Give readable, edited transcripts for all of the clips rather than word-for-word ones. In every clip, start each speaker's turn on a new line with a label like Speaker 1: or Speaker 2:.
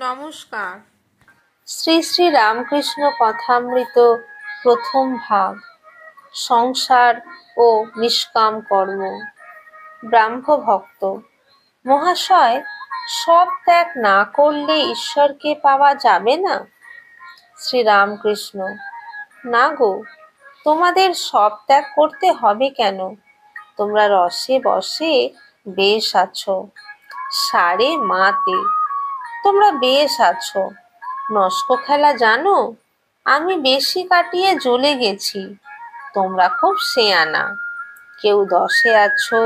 Speaker 1: নমস্কার। শ্রী শ্রী রামকৃষ্ণ কথামৃত প্রথম ভাগ, সংসার ও নিষ্কাম কর্ম। ব্রাহ্মভক্ত মহাশয়, সব ত্যাগ না করলে ঈশ্বরকে পাওয়া যাবে না? শ্রীরামকৃষ্ণ: না গো, তোমাদের সব ত্যাগ করতে হবে কেন? তোমরা রসে বসে বেশ আছো, সারে মাতে তোমরা বেশ আছো। নস্ক খেলা জানো? আমি বেশি কাটিয়ে জ্বলে গেছি, তোমরা খুব শেয়ানা। কেউ 10-এ আছো,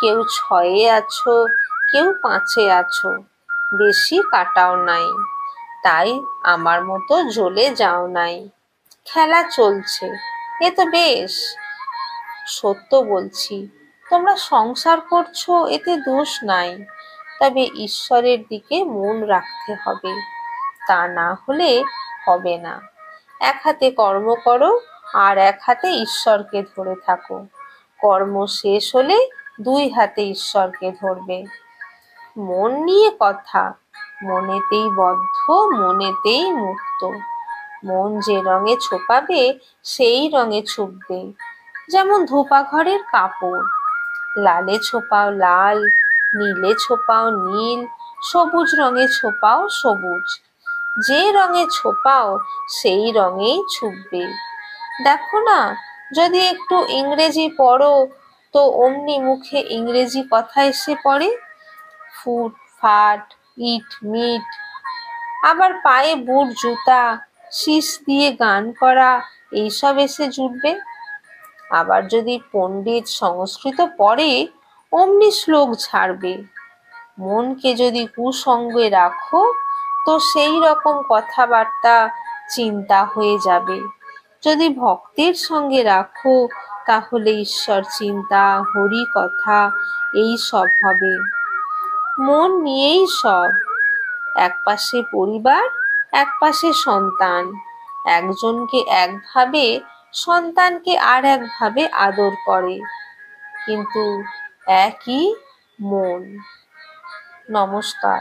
Speaker 1: কেউ 6-এ আছো, কেউ 5-এ আছো, বেশি কাটাও নাই, তাই আমার মতো জ্বলে যাও নাই। খেলা চলছে, এ তো বেশ। সত্য বলছি, তোমরা সংসার করছো, এতে দোষ নাই, তবে ঈশ্বরের দিকে মন রাখতে হবে, তা না হলে হবে না। এক হাতে কর্ম করো আর এক হাতে ঈশ্বরকে ধরে থাকো। কর্ম শেষ হলে 2 হাতে ঈশ্বরকে ধরবে। মন নিয়ে কথা, মনেতেই বদ্ধ, মনেতেই মুক্ত। মন যে রঙে ছোপাবে সেই রঙে ছুপবে। যেমন ধোপাঘরের কাপড়, লালে ছোপাও লাল, নীলে ছোপাও নীল, সবুজ রঙে ছোপাও সবুজ। যে রঙে ছোপাও সেই রঙেই ছুপবে। দেখো না, যদি একটু ইংরেজি পড়ো তো অমনি মুখে ইংরেজি কথা এসে পড়ে। ফুট ফাট, ইট মিট। আবার পায়ে বুট জুতা, শীষ দিয়ে গান করা, এইসব এসে জুটবে। আবার যদি পণ্ডিত সংস্কৃত পড়ে অমনি শ্লোক ঝাড়বে। মনকে যদি কুসঙ্গে রাখো তো সেই রকম কথাবার্তা চিন্তা হয়ে যাবে। যদি ভক্তির সঙ্গে রাখো তাহলে ঈশ্বর চিন্তা, হরি কথা, এই সব হবে। মন নিয়েই সব। এক পাশে পরিবার, এক পাশে সন্তান। একজনকে একভাবে, সন্তানকে আর একভাবে আদর করে, কিন্তু একই মন। নমস্কার।